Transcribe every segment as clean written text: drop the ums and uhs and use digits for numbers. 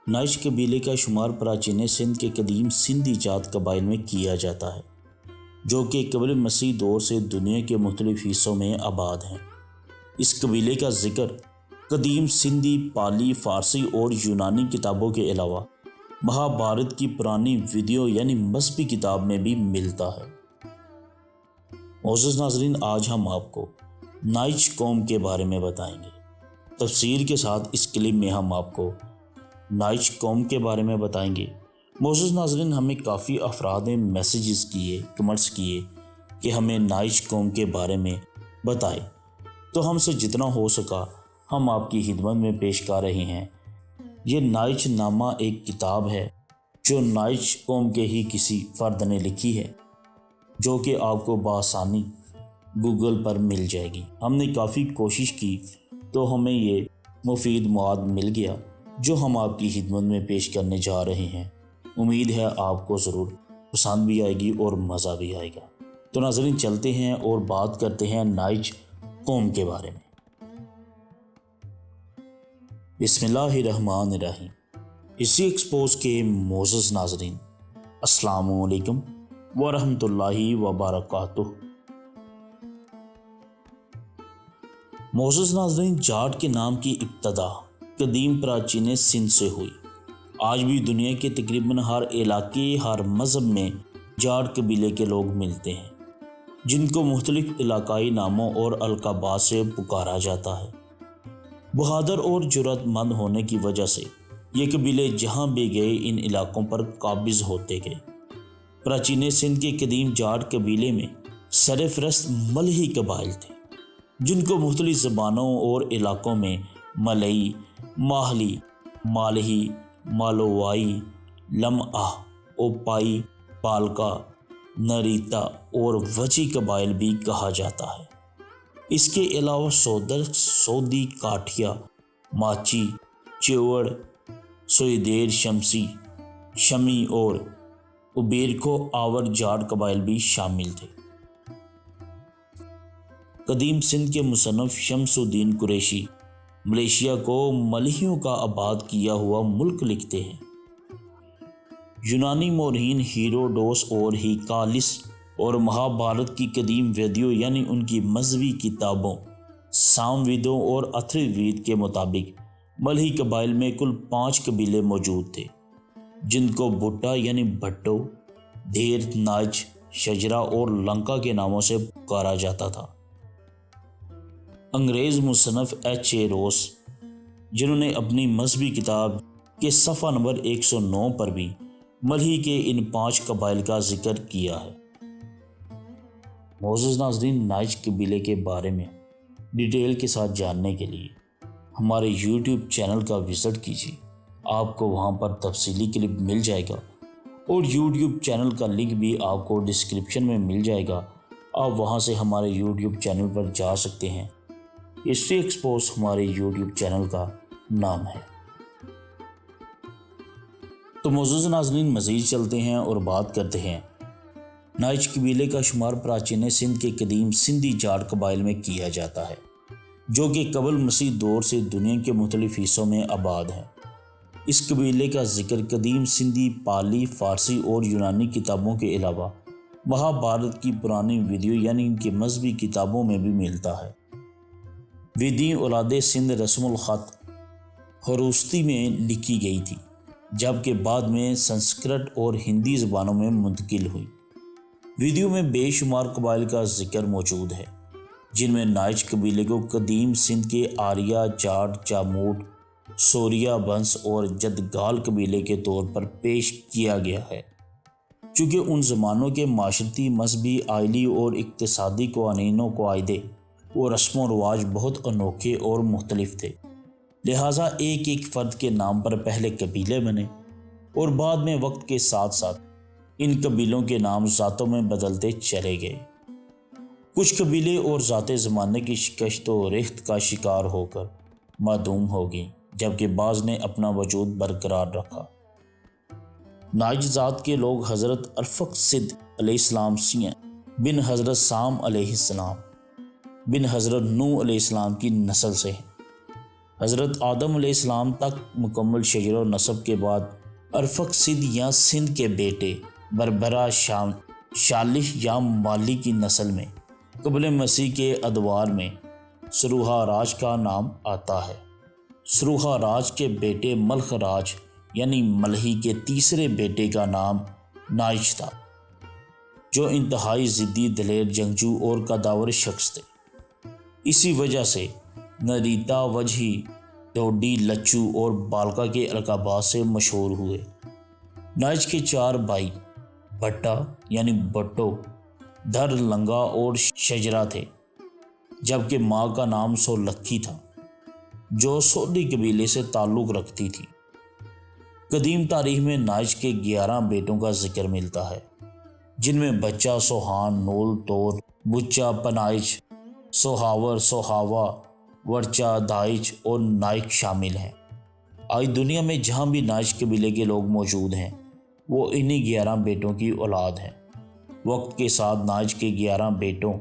نائش قبیلے کا شمار پراچین سندھ کے قدیم سندھی جات قبائل میں کیا جاتا ہے، جو کہ قبل مسیح دور سے دنیا کے مختلف حصوں میں آباد ہیں۔ اس قبیلے کا ذکر قدیم سندھی، پالی، فارسی اور یونانی کتابوں کے علاوہ مہابھارت کی پرانی ویدیو یعنی مذہبی کتاب میں بھی ملتا ہے۔ معزز ناظرین، آج ہم آپ کو نائش قوم کے بارے میں بتائیں گے۔ تفصیل کے ساتھ اس کلپ میں ہم آپ کو نائش قوم کے بارے میں بتائیں گے۔ معزز ناظرین، ہمیں کافی افراد نے میسیجز کیے، کمنٹس کیے کہ ہمیں نائش قوم کے بارے میں بتائیں، تو ہم سے جتنا ہو سکا ہم آپ کی خدمت میں پیش کر رہے ہیں۔ یہ نائش نامہ ایک کتاب ہے جو نائش قوم کے ہی کسی فرد نے لکھی ہے، جو کہ آپ کو بآسانی گوگل پر مل جائے گی۔ ہم نے کافی کوشش کی تو ہمیں یہ مفید مواد مل گیا جو ہم آپ کی خدمت میں پیش کرنے جا رہے ہیں۔ امید ہے آپ کو ضرور پسند بھی آئے گی اور مزہ بھی آئے گا۔ تو ناظرین، چلتے ہیں اور بات کرتے ہیں نائش قوم کے بارے میں۔ بسم اللہ الرحمن الرحیم۔ ہسٹری ایکسپوز کے معزز ناظرین، السلام علیکم ورحمۃ اللہ وبرکاتہ۔ معزز ناظرین، جاٹ کے نام کی ابتدا قدیم پراچین سندھ سے ہوئی۔ آج بھی دنیا کے تقریباً ہر علاقے، ہر مذہب میں جاٹ قبیلے کے لوگ ملتے ہیں، جن کو مختلف علاقائی ناموں اور القابات سے پکارا جاتا ہے۔ بہادر اور جرأت مند ہونے کی وجہ سے یہ قبیلے جہاں بھی گئے ان علاقوں پر قابض ہوتے گئے۔ پراچین سندھ کے قدیم جاٹ قبیلے میں سرفرست ملہی قبائل تھے، جن کو مختلف زبانوں اور علاقوں میں ملئی، ماہلی، مالہی، مالووائی، لمعہ، اوپائی، پالکا، نریتا اور وچی قبائل بھی کہا جاتا ہے۔ اس کے علاوہ سودر، سودی، کاٹھیا، ماچی، چیوڑ، سویدیر، شمسی، شمی اور ابیرکو آور جاٹ قبائل بھی شامل تھے۔ قدیم سندھ کے مصنف شمس الدین قریشی ملیشیا کو ملہیوں کا آباد کیا ہوا ملک لکھتے ہیں۔ یونانی مورخین ہیروڈوٹس اور ہیکالس اور مہابھارت کی قدیم ویدیو یعنی ان کی مذہبی کتابوں سام ویدوں اور اتھر وید کے مطابق ملہی قبائل میں کل 5 قبیلے موجود تھے، جن کو بھٹا یعنی بھٹو، دھیر، نائچ، شجرا اور لنکا کے ناموں سے پکارا جاتا تھا۔ انگریز مصنف ایچ اے روس، جنہوں نے اپنی مذہبی کتاب کے صفحہ نمبر 109 پر بھی ملہی کے ان 5 قبائل کا ذکر کیا ہے۔ معزز ناظرین، نائش قبیلے کے بارے میں ڈیٹیل کے ساتھ جاننے کے لیے ہمارے یوٹیوب چینل کا وزٹ کیجیے۔ آپ کو وہاں پر تفصیلی کلپ مل جائے گا اور یوٹیوب چینل کا لنک بھی آپ کو ڈسکرپشن میں مل جائے گا۔ آپ وہاں سے ہمارے یوٹیوب چینل پر جا سکتے ہیں۔ ہسٹری ایکسپوز ہمارے یوٹیوب چینل کا نام ہے۔ تو معزز ناظرین، مزید چلتے ہیں اور بات کرتے ہیں نائش قبیلے کا شمار پراچین سندھ کے قدیم سندھی جاٹ قبائل میں کیا جاتا ہے، جو کہ قبل مسیح دور سے دنیا کے مختلف حصوں میں آباد ہیں۔ اس قبیلے کا ذکر قدیم سندھی، پالی، فارسی اور یونانی کتابوں کے علاوہ مہابھارت کی پرانی ویدیو یعنی ان کی مذہبی کتابوں میں بھی ملتا ہے۔ ویدی اولاد سندھ رسم الخط خروستی میں لکھی گئی تھی، جبکہ بعد میں سنسکرت اور ہندی زبانوں میں منتقل ہوئی۔ ویدیو میں بے شمار قبائل کا ذکر موجود ہے، جن میں نائش قبیلے کو قدیم سندھ کے آریہ، جاٹ، جاموٹ، سوریا بنس اور جدگال قبیلے کے طور پر پیش کیا گیا ہے۔ چونکہ ان زمانوں کے معاشرتی، مذہبی، آئلی اور اقتصادی قوانین و قاعدے اور رسم و رواج بہت انوکھے اور مختلف تھے، لہٰذا ایک ایک فرد کے نام پر پہلے قبیلے بنے اور بعد میں وقت کے ساتھ ساتھ ان قبیلوں کے نام ذاتوں میں بدلتے چلے گئے۔ کچھ قبیلے اور ذاتیں زمانے کی شکست و ریخت کا شکار ہو کر معدوم ہو گئیں، جبکہ بعض نے اپنا وجود برقرار رکھا۔ نائش ذات کے لوگ حضرت ارفق صد علیہ السلام سیہ بن حضرت سام علیہ السلام بن حضرت نوح علیہ السلام کی نسل سے ہیں۔ حضرت آدم علیہ السلام تک مکمل شجر و نسب کے بعد ارفق سندھ یا سندھ کے بیٹے بربرا شالح یا مالی کی نسل میں قبل مسیح کے ادوار میں سروہا راج کا نام آتا ہے۔ سروہا راج کے بیٹے ملخ راج یعنی ملہی کے تیسرے بیٹے کا نام نائچ تھا، جو انتہائی ضدی، دلیر، جنگجو اور قداور شخص تھے۔ اسی وجہ سے نریتا، وجہی، ڈوڈی، لچو اور بالکا کے القابات سے مشہور ہوئے۔ نائچ کے 4 بھائی بھٹا یعنی بٹو، دھر، لنگا اور شجرا تھے، جبکہ ماں کا نام سولکھی تھا، جو سودی قبیلے سے تعلق رکھتی تھی۔ قدیم تاریخ میں نائچ کے 11 بیٹوں کا ذکر ملتا ہے، جن میں بچہ، سوہان، نول، تور، بچہ، پنائچ، سوہاور، سوہاوا، ورچا، دائچ اور نائک شامل ہیں۔ آج دنیا میں جہاں بھی نائچ قبیلے کے لوگ موجود ہیں وہ انہی 11 بیٹوں کی اولاد ہیں۔ وقت کے ساتھ نائچ کے 11 بیٹوں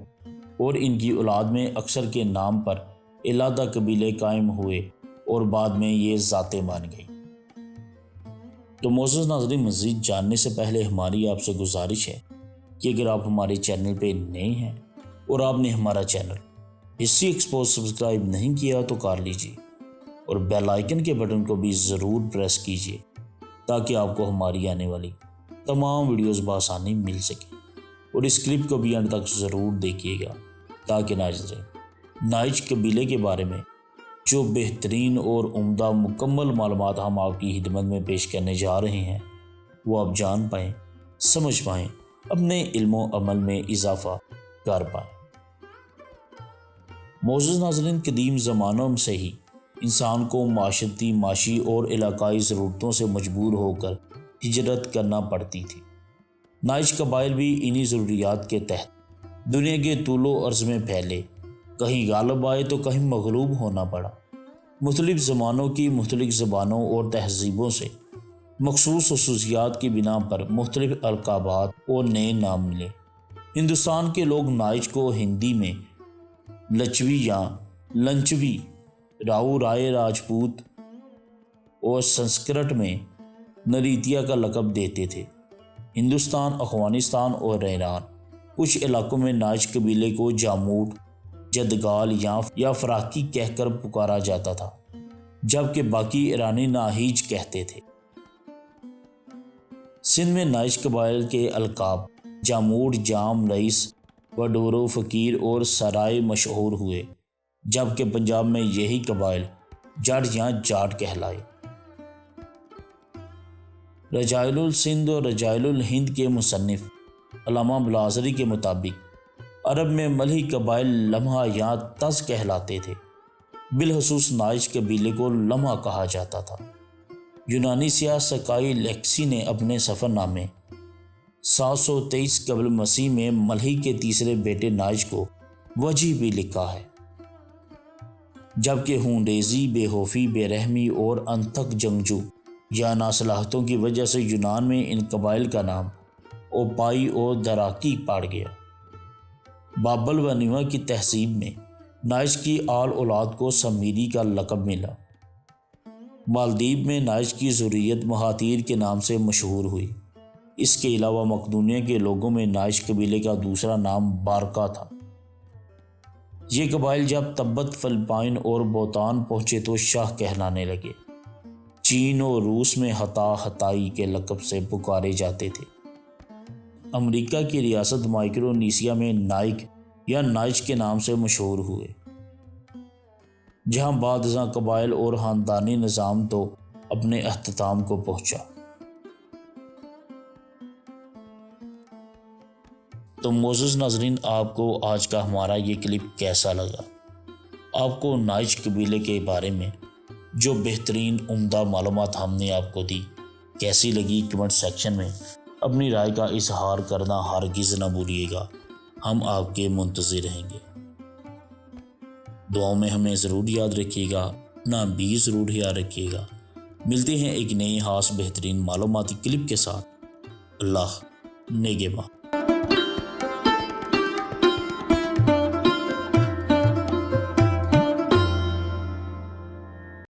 اور ان کی اولاد میں اکثر کے نام پر علیحدہ قبیلے قائم ہوئے اور بعد میں یہ ذاتیں بن گئی۔ تو معزز ناظرین، مزید جاننے سے پہلے ہماری آپ سے گزارش ہے کہ اگر آپ ہمارے چینل پہ نئے ہیں اور آپ نے ہمارا چینل ہسٹری ایکسپوز سبسکرائب نہیں کیا تو کر لیجیے اور بیل آئیکن کے بٹن کو بھی ضرور پریس کیجیے تاکہ آپ کو ہماری آنے والی تمام ویڈیوز بآسانی مل سکیں، اور اس کلپ کو بھی انت تک ضرور دیکھیے گا تاکہ ناظرین نائچ قبیلے کے بارے میں جو بہترین اور عمدہ مکمل معلومات ہم آپ کی خدمت میں پیش کرنے جا رہے ہیں وہ آپ جان پائیں، سمجھ پائیں، اپنے علم و عمل میں اضافہ کر پائیں۔ معزز ناظرین، قدیم زمانوں سے ہی انسان کو معاشرتی، معاشی اور علاقائی ضرورتوں سے مجبور ہو کر ہجرت کرنا پڑتی تھی۔ نائچ قبائل بھی انہی ضروریات کے تحت دنیا کے طول و عرض میں پھیلے، کہیں غالب آئے تو کہیں مغلوب ہونا پڑا۔ مختلف زمانوں کی مختلف زبانوں اور تہذیبوں سے مخصوص خصوصیات کی بنا پر مختلف القابات اور نئے نام ملے۔ ہندوستان کے لوگ نائچ کو ہندی میں لچوی یا لنچوی، راؤ رائے راجپوت اور سنسکرت میں نریتیا کا لقب دیتے تھے۔ ہندوستان، افغانستان اور ایران کچھ علاقوں میں نائچ قبیلے کو جاموٹ، جدگال یا فراقی کہہ کر پکارا جاتا تھا، جبکہ باقی ایرانی ناہیج کہتے تھے۔ سندھ میں نائچ قبائل کے القاب جاموٹ، جام، رئیس، وڈورو، فقیر اور سرائے مشہور ہوئے، جبکہ پنجاب میں یہی قبائل جٹ یا جاٹ کہلائے۔ رجائل السندھ اور رجائل الہند کے مصنف علامہ بلازری کے مطابق عرب میں ملہی قبائل لمحہ یا تز کہلاتے تھے، بالخصوص نائچ قبیلے کو لمحہ کہا جاتا تھا۔ یونانی سیاح سکائی لیکسی نے اپنے سفر نامے 723 قبل مسیح میں ملہی کے تیسرے بیٹے نائچ کو وجہی بھی لکھا ہے، جبکہ ہونڈیزی، بے خوفی، بے رحمی اور انتھک جنگجو یا ناصلاحیتوں کی وجہ سے یونان میں ان قبائل کا نام اوپائی اور دراکی پڑ گیا۔ بابل و نیوا کی تہذیب میں نائچ کی آل اولاد کو سمیری کا لقب ملا۔ مالدیپ میں نائچ کی ذریت مہاتیر کے نام سے مشہور ہوئی۔ اس کے علاوہ مقدونیہ کے لوگوں میں نائچ قبیلے کا دوسرا نام بارکا تھا۔ یہ قبائل جب تبت، فلپائن اور بھوتان پہنچے تو شاہ کہلانے لگے۔ چین اور روس میں ہتا، ہتائی کے لقب سے پکارے جاتے تھے۔ امریکہ کی ریاست مائکرونیسیا میں نائک یا نائچ کے نام سے مشہور ہوئے، جہاں بعد ازاں قبائل اور خاندانی نظام تو اپنے اختتام کو پہنچا۔ تو معزز ناظرین، آپ کو آج کا ہمارا یہ کلپ کیسا لگا؟ آپ کو نائچ قبیلے کے بارے میں جو بہترین عمدہ معلومات ہم نے آپ کو دی کیسی لگی؟ کمنٹ سیکشن میں اپنی رائے کا اظہار کرنا ہرگز نہ بھولیے گا، ہم آپ کے منتظر رہیں گے۔ دعاؤں میں ہمیں ضرور یاد رکھیے گا، اپنا بھی ضرور یاد رکھیے گا۔ ملتے ہیں ایک نئے خاص بہترین معلوماتی کلپ کے ساتھ۔ اللہ نگہباں۔